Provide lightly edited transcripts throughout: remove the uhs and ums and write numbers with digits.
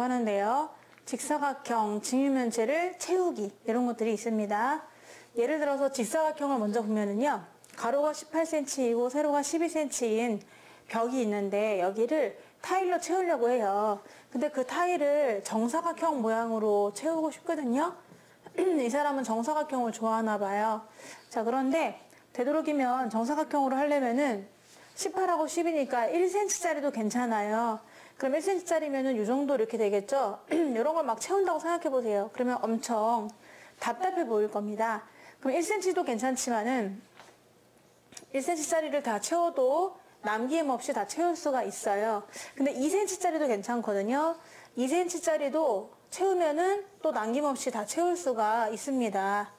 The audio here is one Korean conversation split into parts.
하는데요. 직사각형 직육면체를 채우기 이런 것들이 있습니다. 예를 들어서 직사각형을 먼저 보면은요. 가로가 18cm이고 세로가 12cm인 벽이 있는데 여기를 타일로 채우려고 해요. 근데 그 타일을 정사각형 모양으로 채우고 싶거든요. 이 사람은 정사각형을 좋아하나 봐요. 자, 그런데 되도록이면 정사각형으로 하려면은 18하고 10이니까 1cm짜리도 괜찮아요. 그럼 1cm짜리면은 이 정도 이렇게 되겠죠? 이런 걸 막 채운다고 생각해 보세요. 그러면 엄청 답답해 보일 겁니다. 그럼 1cm도 괜찮지만은 1cm짜리를 다 채워도 남김없이 다 채울 수가 있어요. 근데 2cm짜리도 괜찮거든요. 2cm짜리도 채우면은 또 남김없이 다 채울 수가 있습니다.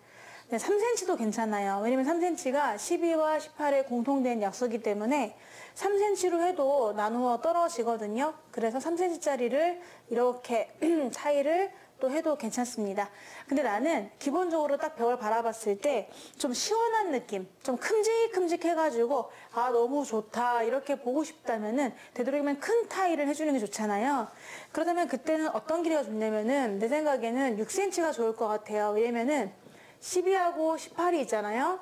네, 3cm도 괜찮아요. 왜냐면 3cm가 12와 18의 공통된 약수이기 때문에 3cm로 해도 나누어 떨어지거든요. 그래서 3cm짜리를 이렇게 타일을 또 해도 괜찮습니다. 근데 나는 기본적으로 딱 벽을 바라봤을 때 좀 시원한 느낌, 좀 큼직큼직해가지고 아 너무 좋다 이렇게 보고 싶다면은 되도록이면 큰 타일을 해주는 게 좋잖아요. 그렇다면 그때는 어떤 길이가 좋냐면은 내 생각에는 6cm가 좋을 것 같아요. 왜냐면은 12하고 18이 있잖아요.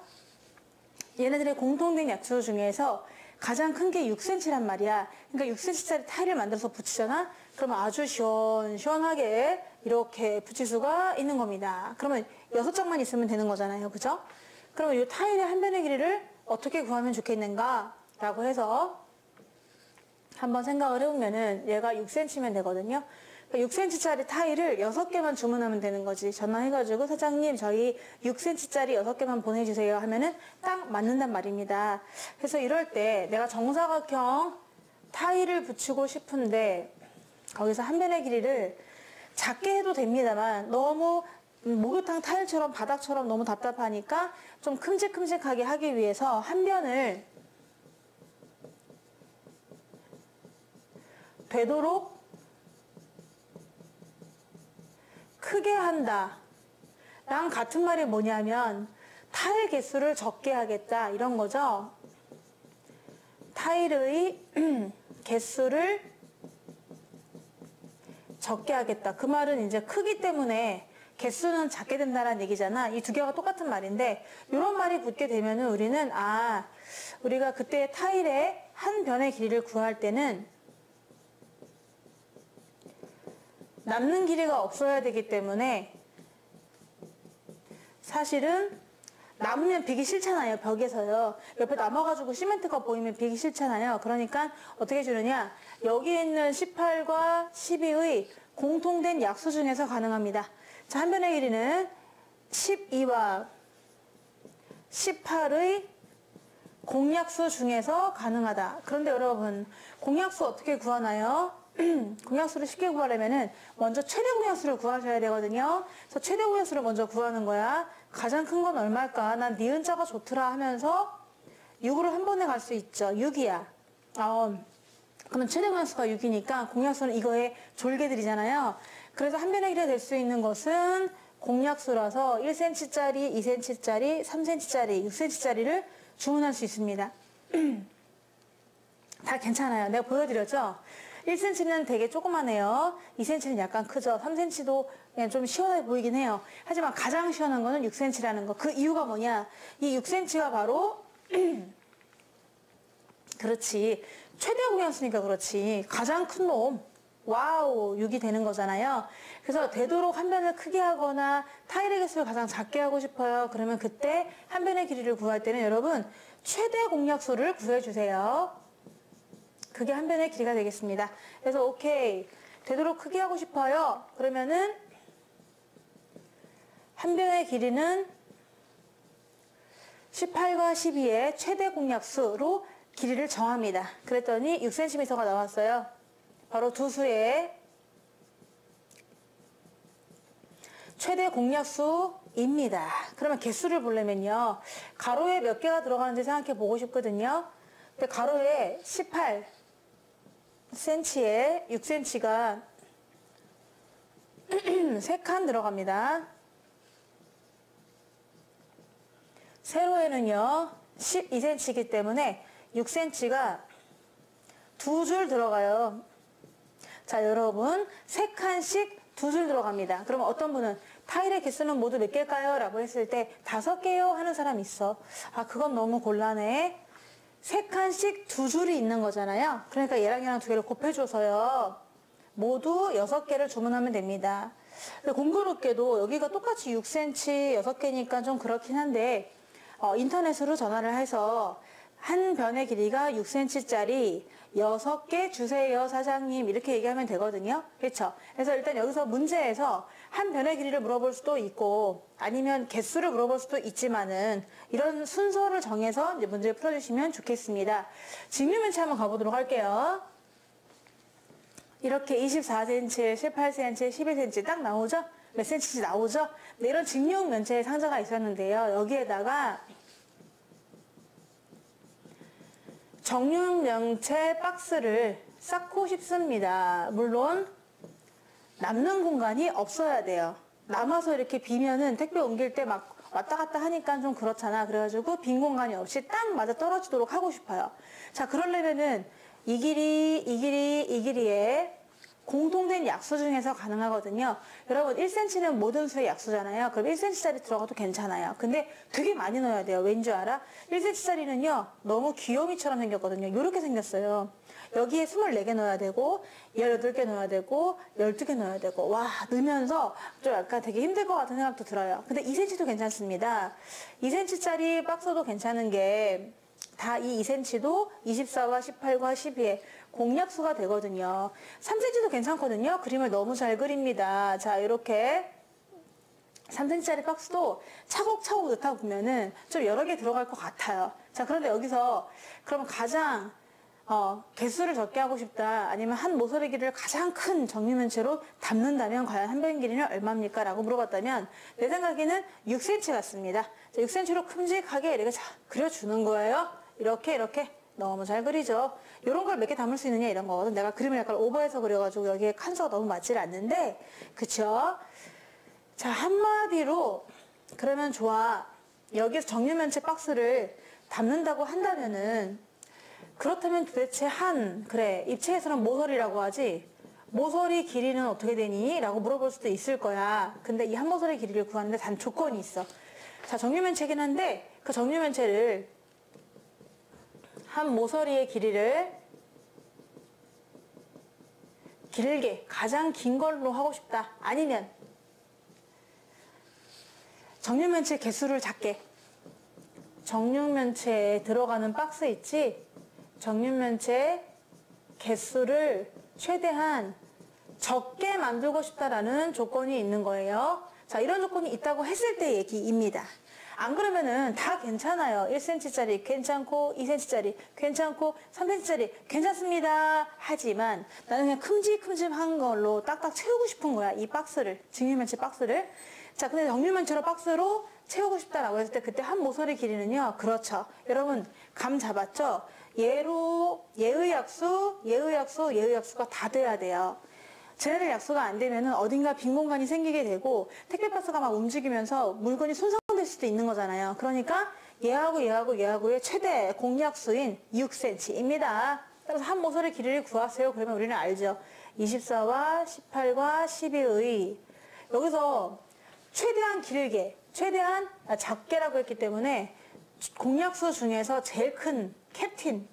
얘네들의 공통된 약수 중에서 가장 큰 게 6cm란 말이야. 그러니까 6cm짜리 타일을 만들어서 붙이잖아? 그러면 아주 시원하게 이렇게 붙일 수가 있는 겁니다. 그러면 6장만 있으면 되는 거잖아요. 그죠? 그러면 이 타일의 한 변의 길이를 어떻게 구하면 좋겠는가? 라고 해서 한번 생각을 해보면은 얘가 6cm면 되거든요. 6cm짜리 타일을 6개만 주문하면 되는 거지. 전화해가지고 사장님 저희 6cm짜리 6개만 보내주세요 하면은 딱 맞는단 말입니다. 그래서 이럴 때 내가 정사각형 타일을 붙이고 싶은데 거기서 한 변의 길이를 작게 해도 됩니다만 너무 목욕탕 타일처럼 바닥처럼 너무 답답하니까 좀 큼직큼직하게 하기 위해서 한 변을 되도록 크게 한다 랑 같은 말이 뭐냐면 타일 개수를 적게 하겠다 이런 거죠. 타일의 개수를 적게 하겠다. 그 말은 이제 크기 때문에 개수는 작게 된다는 얘기잖아. 이 두 개가 똑같은 말인데 이런 말이 붙게 되면은 우리는 우리가 그때 타일의 한 변의 길이를 구할 때는 남는 길이가 없어야 되기 때문에 사실은 남으면 비기 싫잖아요. 벽에서요. 옆에 남아가지고 시멘트가 보이면 비기 싫잖아요. 그러니까 어떻게 해주느냐. 여기 있는 18과 12의 공통된 약수 중에서 가능합니다. 자, 한 변의 길이는 12와 18의 공약수 중에서 가능하다. 그런데 여러분 공약수 어떻게 구하나요? 공약수를 쉽게 구하려면은 먼저 최대 공약수를 구하셔야 되거든요. 그래서 최대 공약수를 먼저 구하는 거야. 가장 큰 건 얼마일까? 난 니은자가 좋더라 하면서 6으로 한 번에 갈 수 있죠. 6이야. 그럼 최대 공약수가 6이니까 공약수는 이거의 졸개들이잖아요. 그래서 한 변의 길이가 될 수 있는 것은 공약수라서 1cm짜리, 2cm짜리, 3cm짜리, 6cm짜리를 주문할 수 있습니다. 다 괜찮아요. 내가 보여드렸죠? 1cm는 되게 조그만해요. 2cm는 약간 크죠. 3cm도 그냥 좀 시원해 보이긴 해요. 하지만 가장 시원한 거는 6cm라는 거. 그 이유가 뭐냐? 이 6cm가 바로 그렇지. 최대 공약수니까 그렇지. 가장 큰 놈. 와우 6이 되는 거잖아요. 그래서 되도록 한 변을 크게 하거나 타일의 개수를 가장 작게 하고 싶어요. 그러면 그때 한 변의 길이를 구할 때는 여러분 최대 공약수를 구해주세요. 그게 한 변의 길이가 되겠습니다. 그래서 오케이 되도록 크게 하고 싶어요. 그러면은 한 변의 길이는 18과 12의 최대 공약수로 길이를 정합니다. 그랬더니 6cm가 나왔어요. 바로 두 수의 최대 공약수입니다. 그러면 개수를 보려면요. 가로에 몇 개가 들어가는지 생각해 보고 싶거든요. 근데 가로에 18cm에 6cm가 3칸 들어갑니다. 세로에는요 12cm이기 때문에 6cm가 2줄 들어가요. 자, 자, 여러분 3칸씩 2줄 들어갑니다. 그러면 어떤 분은 타일의 개수는 모두 몇 개일까요? 라고 했을 때 5개요 하는 사람 있어. 아, 그건 너무 곤란해. 3칸씩 2줄이 있는 거잖아요. 그러니까 얘랑 얘랑 2개를 곱해줘서요. 모두 6개를 주문하면 됩니다. 공교롭게도 여기가 똑같이 6cm 6개니까 좀 그렇긴 한데 인터넷으로 전화를 해서 한 변의 길이가 6cm짜리 6개 주세요 사장님 이렇게 얘기하면 되거든요. 그렇죠? 그래서 일단 여기서 문제에서 한 변의 길이를 물어볼 수도 있고 아니면 개수를 물어볼 수도 있지만은 이런 순서를 정해서 이제 문제를 풀어주시면 좋겠습니다. 직류면체 한번 가보도록 할게요. 이렇게 24cm, 18cm, 12cm 딱 나오죠? 몇 cm씩 나오죠? 네, 이런 직육 면체의 상자가 있었는데요. 여기에다가 정육 면체 박스를 쌓고 싶습니다. 물론 남는 공간이 없어야 돼요. 남아서 이렇게 비면은 택배 옮길 때 막 왔다 갔다 하니까 좀 그렇잖아. 그래가지고 빈 공간이 없이 딱 맞아 떨어지도록 하고 싶어요. 자, 그러려면은 이 길이, 이 길이, 이 길이에 공통된 약수 중에서 가능하거든요. 여러분 1cm는 모든 수의 약수잖아요. 그럼 1cm짜리 들어가도 괜찮아요. 근데 되게 많이 넣어야 돼요. 왠 줄 알아? 1cm짜리는요 너무 귀요미처럼 생겼거든요. 이렇게 생겼어요. 여기에 24개 넣어야 되고 18개 넣어야 되고 12개 넣어야 되고 와 넣으면서 좀 약간 되게 힘들 것 같은 생각도 들어요. 근데 2cm도 괜찮습니다. 2cm짜리 박스도 괜찮은 게 다 이 2cm도 24와 18과 12에 공약수가 되거든요. 3cm도 괜찮거든요. 그림을 너무 잘 그립니다. 자, 이렇게 3cm짜리 박스도 차곡차곡 넣다 보면은 좀 여러 개 들어갈 것 같아요. 자, 그런데 여기서 그러면 가장 개수를 적게 하고 싶다 아니면 한 모서리 길이를 가장 큰 정육면체로 담는다면 과연 한 변 길이는 얼마입니까? 라고 물어봤다면 내 생각에는 6cm 같습니다. 자, 6cm로 큼직하게 이렇게 그려주는 거예요. 이렇게 너무 잘 그리죠. 이런 걸 몇 개 담을 수 있느냐 이런 거거든. 내가 그림을 약간 오버해서 그려가지고 여기에 칸수가 너무 맞질 않는데 그쵸? 자, 한마디로 그러면 좋아. 여기서 정육면체 박스를 담는다고 한다면은 그렇다면 도대체 그래 입체에서는 모서리라고 하지 모서리 길이는 어떻게 되니? 라고 물어볼 수도 있을 거야. 근데 이 한 모서리 길이를 구하는데 단 조건이 있어. 자, 정육면체긴 한데 그 정육면체를 한 모서리의 길이를 길게 가장 긴 걸로 하고 싶다. 아니면 정육면체 개수를 작게 정육면체에 들어가는 박스 있지? 정육면체 개수를 최대한 적게 만들고 싶다라는 조건이 있는 거예요. 자, 이런 조건이 있다고 했을 때 얘기입니다. 안 그러면은 다 괜찮아요. 1cm짜리 괜찮고 2cm짜리 괜찮고 3cm짜리 괜찮습니다. 하지만 나는 그냥 큼직큼직한 걸로 딱딱 채우고 싶은 거야. 이 박스를 정육면체 박스를. 자, 근데 정육면체로 박스로 채우고 싶다라고 했을 때 그때 한 모서리 길이는요. 그렇죠. 여러분 감 잡았죠? 얘의 약수, 얘의 약수, 얘의 약수가 다 돼야 돼요. 쟤네들 약수가 안 되면은 어딘가 빈 공간이 생기게 되고 택배 박스가 막 움직이면서 물건이 손상될 수도 있는 거잖아요. 그러니까 얘하고의 최대 공약수인 6cm입니다. 따라서 한 모서리 길이를 구하세요. 그러면 우리는 알죠. 24와 18과 12의 여기서 최대한 길게, 최대한 작게라고 했기 때문에 공약수 중에서 제일 큰 캡틴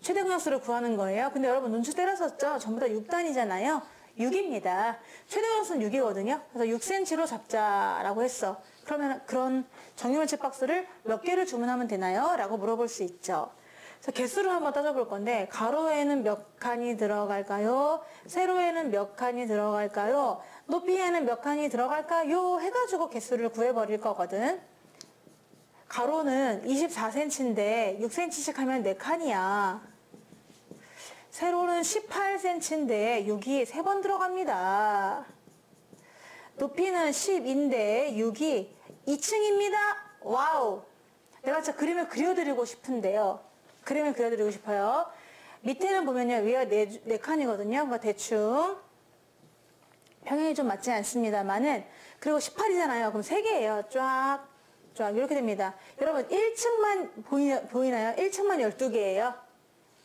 최대 공약수를 구하는 거예요. 근데 여러분 눈치 때렸었죠? 전부 다 6단이잖아요. 6입니다. 최대 공약수는 6이거든요. 그래서 6cm로 잡자라고 했어. 그러면 그런 정육면체 박스를 몇 개를 주문하면 되나요? 라고 물어볼 수 있죠. 그래서 개수를 한번 따져볼 건데 가로에는 몇 칸이 들어갈까요? 세로에는 몇 칸이 들어갈까요? 높이에는 몇 칸이 들어갈까요? 해가지고 개수를 구해버릴 거거든. 가로는 24cm인데 6cm씩 하면 4칸이야. 세로는 18cm인데 6이 3번 들어갑니다. 높이는 10인데 6이 2층입니다. 와우! 내가 진짜 그림을 그려드리고 싶은데요. 그림을 그려드리고 싶어요. 밑에는 보면요. 위가 4칸이거든요. 그러니까 대충 평행이 좀 맞지 않습니다만은 그리고 18이잖아요. 그럼 3개예요. 쫙 이렇게 됩니다. 여러분 1층만 보이나요? 1층만 12개예요.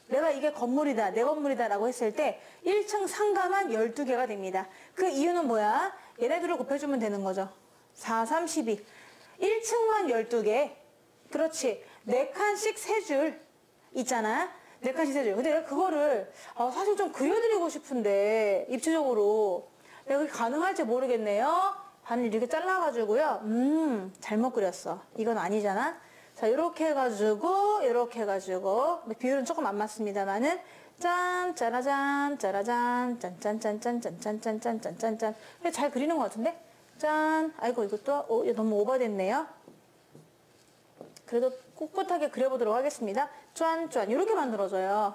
내가 이게 건물이다, 내 건물이다 라고 했을 때 1층 상가만 12개가 됩니다. 그 이유는 뭐야? 얘네들을 곱해주면 되는 거죠. 4, 3, 12. 1층만 12개. 그렇지. 4칸씩 3줄 있잖아. 4칸씩 3줄. 근데 내가 그거를 사실 좀 그려드리고 싶은데 입체적으로 내가 그게 가능할지 모르겠네요. 반을 이렇게 잘라가지고요. 잘못 그렸어. 이건 아니잖아. 자, 이렇게 해가지고 비율은 조금 안 맞습니다만은 짠, 짜라잔, 짜라잔, 짠짠짠짠짠짠짠짠짠짠짠. 잘 그리는 것 같은데? 짠. 아이고, 이것도 너무 오버됐네요. 그래도 꿋꿋하게 그려보도록 하겠습니다. 짠. 이렇게 만들어져요.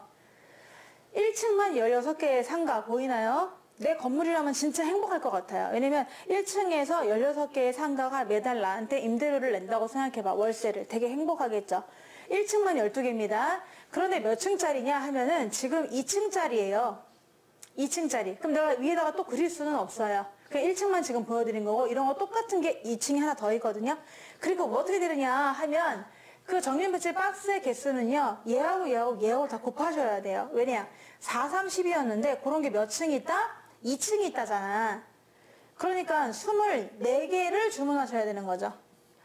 1층만 16개의 상가 보이나요? 내 건물이라면 진짜 행복할 것 같아요. 왜냐면 1층에서 16개의 상가가 매달 나한테 임대료를 낸다고 생각해봐. 월세를. 되게 행복하겠죠. 1층만 12개입니다. 그런데 몇 층짜리냐 하면은 지금 2층짜리예요. 2층짜리. 그럼 내가 위에다가 또 그릴 수는 없어요. 그냥 1층만 지금 보여드린 거고 이런 거 똑같은 게 2층에 하나 더 있거든요. 그리고 뭐 어떻게 되느냐 하면 그 정리매출 박스의 개수는요. 얘하고 다 곱하셔야 돼요. 왜냐? 4, 3, 10이었는데 그런 게 몇 층이 있다? 2층이 있다잖아. 그러니까 24개를 주문하셔야 되는 거죠.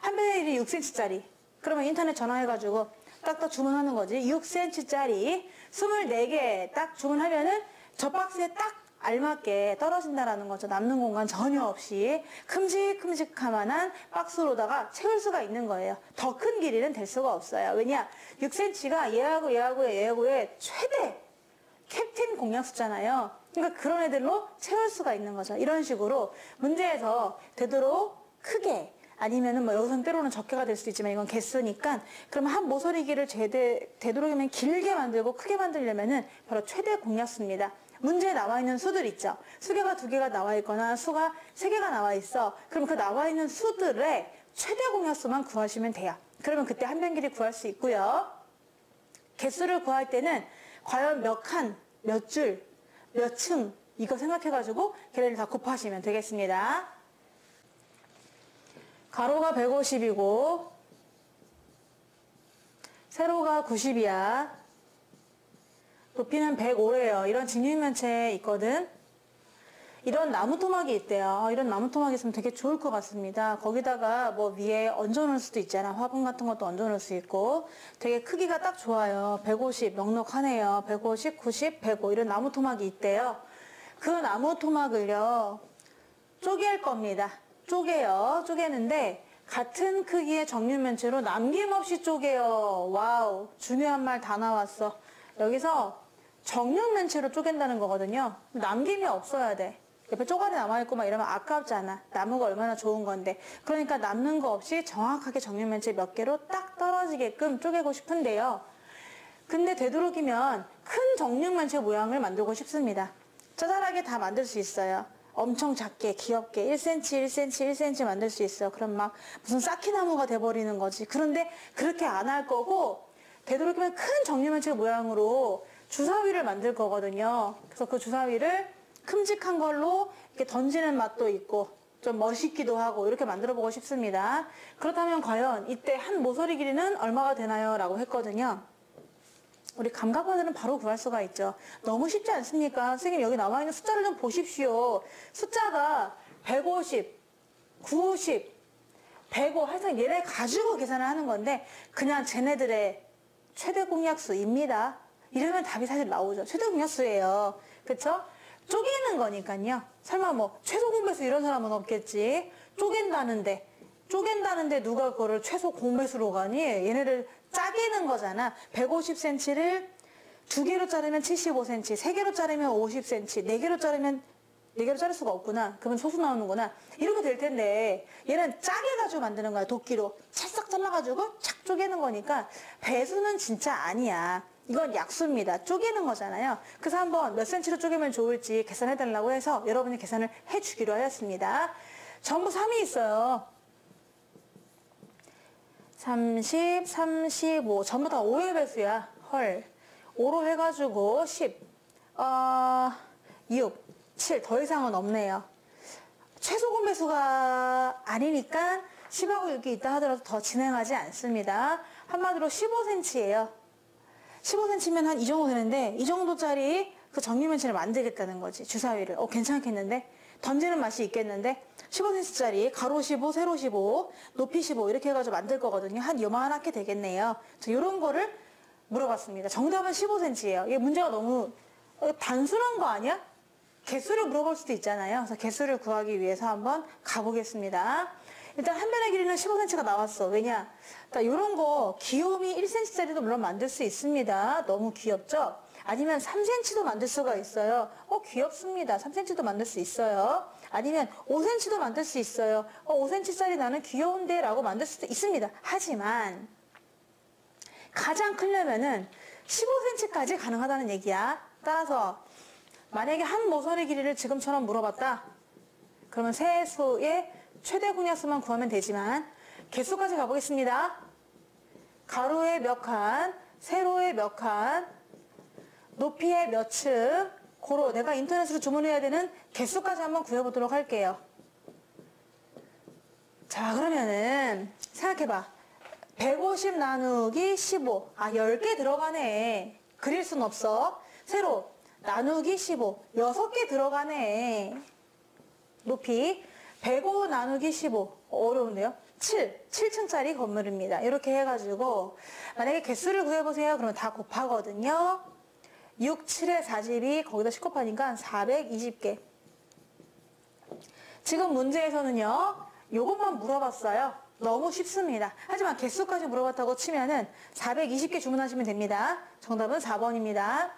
한 배의 1이 6cm짜리. 그러면 인터넷 전화해가지고 딱딱 주문하는 거지. 6cm짜리 24개 딱 주문하면은 저 박스에 딱 알맞게 떨어진다라는 거죠. 남는 공간 전혀 없이 큼직큼직하만한 박스로다가 채울 수가 있는 거예요. 더 큰 길이는 될 수가 없어요. 왜냐? 6cm가 얘하고의 최대 캡틴 공약 수잖아요. 그러니까 그런 애들로 채울 수가 있는 거죠. 이런 식으로 문제에서 되도록 크게 아니면은 뭐 여기서는 때로는 적게가 될 수도 있지만 이건 개수니까 그럼 한 모서리기를 되도록이면 길게 만들고 크게 만들려면은 바로 최대 공약수입니다. 문제에 나와 있는 수들 있죠. 수개가 2개가 나와 있거나 수가 3개가 나와 있어. 그럼 그 나와 있는 수들의 최대 공약수만 구하시면 돼요. 그러면 그때 한 변 길이 구할 수 있고요. 개수를 구할 때는 과연 몇 칸, 몇 줄, 몇 층 이거 생각해가지고 걔네를 다 곱하시면 되겠습니다. 가로가 150이고 세로가 90이야. 높이는 105래요. 이런 직육면체 있거든. 이런 나무 토막이 있대요. 이런 나무 토막이 있으면 되게 좋을 것 같습니다. 거기다가 뭐 위에 얹어놓을 수도 있잖아. 화분 같은 것도 얹어놓을 수 있고 되게 크기가 딱 좋아요. 150 넉넉하네요. 150, 90, 105 이런 나무 토막이 있대요. 그 나무 토막을요 쪼갤 겁니다. 쪼개는데 같은 크기의 정육면체로 남김없이 쪼개요. 와우, 중요한 말 다 나왔어. 여기서 정육면체로 쪼갠다는 거거든요. 남김이 없어야 돼. 옆에 쪼가리 남아있고 막 이러면 아깝잖아. 나무가 얼마나 좋은 건데. 그러니까 남는 거 없이 정확하게 정육면체 몇 개로 딱 떨어지게끔 쪼개고 싶은데요. 근데 되도록이면 큰 정육면체 모양을 만들고 싶습니다. 짜잘하게 다 만들 수 있어요. 엄청 작게 귀엽게 1cm, 1cm, 1cm 만들 수 있어요. 그럼 막 무슨 쌓기나무가 돼버리는 거지. 그런데 그렇게 안 할 거고 되도록이면 큰 정육면체 모양으로 주사위를 만들 거거든요. 그래서 그 주사위를 큼직한 걸로 이렇게 던지는 맛도 있고 좀 멋있기도 하고 이렇게 만들어 보고 싶습니다. 그렇다면 과연 이때 한 모서리 길이는 얼마가 되나요? 라고 했거든요. 우리 감각원들은 바로 구할 수가 있죠. 너무 쉽지 않습니까? 선생님 여기 나와 있는 숫자를 좀 보십시오. 숫자가 150, 950, 105 하여튼 얘네 가지고 계산을 하는 건데 그냥 쟤네들의 최대 공약수입니다. 이러면 답이 사실 나오죠. 최대 공약수예요. 그쵸? 쪼개는 거니까요. 설마 뭐 최소 공배수 이런 사람은 없겠지. 쪼갠다는데 누가 그거를 최소 공배수로 가니? 얘네를 짜개는 거잖아. 150cm를 2개로 자르면 75cm, 3개로 자르면 50cm, 4개로 자르면 4개로 자를 수가 없구나. 그러면 소수 나오는구나. 이렇게 될 텐데 얘는 짜게 가지고 만드는 거야. 도끼로 찰싹 잘라가지고 착 쪼개는 거니까 배수는 진짜 아니야. 이건 약수입니다. 쪼개는 거잖아요. 그래서 한번 몇 cm로 쪼개면 좋을지 계산해달라고 해서 여러분이 계산을 해주기로 하였습니다. 전부 3이 있어요. 30, 35 전부 다 5의 배수야. 헐. 5로 해가지고 10, 6, 7 더 이상은 없네요. 최소 공배수가 아니니까 10하고 6이 있다 하더라도 더 진행하지 않습니다. 한마디로 15cm예요. 15cm면 한 이 정도 되는데 이 정도짜리 그 정육면체를 만들겠다는 거지. 주사위를. 괜찮겠는데? 던지는 맛이 있겠는데? 15cm짜리 가로 15, 세로 15, 높이 15 이렇게 해가지고 만들 거거든요. 한 요만하게 되겠네요. 이런 거를 물어봤습니다. 정답은 15cm예요. 이게 문제가 너무 단순한 거 아니야? 개수를 물어볼 수도 있잖아요. 그래서 개수를 구하기 위해서 한번 가보겠습니다. 일단 한 변의 길이는 15cm가 나왔어. 왜냐? 이런 거 귀요미 1cm짜리도 물론 만들 수 있습니다. 너무 귀엽죠? 아니면 3cm도 만들 수가 있어요. 귀엽습니다. 3cm도 만들 수 있어요. 아니면 5cm도 만들 수 있어요. 5cm짜리 나는 귀여운데 라고 만들 수도 있습니다. 하지만 가장 크려면은 15cm까지 가능하다는 얘기야. 따라서 만약에 한 모서리 길이를 지금처럼 물어봤다. 그러면 세수의 최대 공약수만 구하면 되지만 개수까지 가보겠습니다. 가로에 몇 칸, 세로에 몇 칸, 높이에 몇 층, 고로 내가 인터넷으로 주문해야 되는 개수까지 한번 구해보도록 할게요. 자, 그러면은 생각해봐. 150 나누기 15. 10개 들어가네. 그릴 순 없어. 세로 나누기 15. 6개 들어가네. 높이 105 나누기 15. 어려운데요? 7층짜리 건물입니다. 이렇게 해가지고 만약에 개수를 구해보세요. 그러면 다 곱하거든요. 6, 7에 42 거기다 10 곱하니까 420개. 지금 문제에서는요. 요것만 물어봤어요. 너무 쉽습니다. 하지만 개수까지 물어봤다고 치면은 420개 주문하시면 됩니다. 정답은 4번입니다.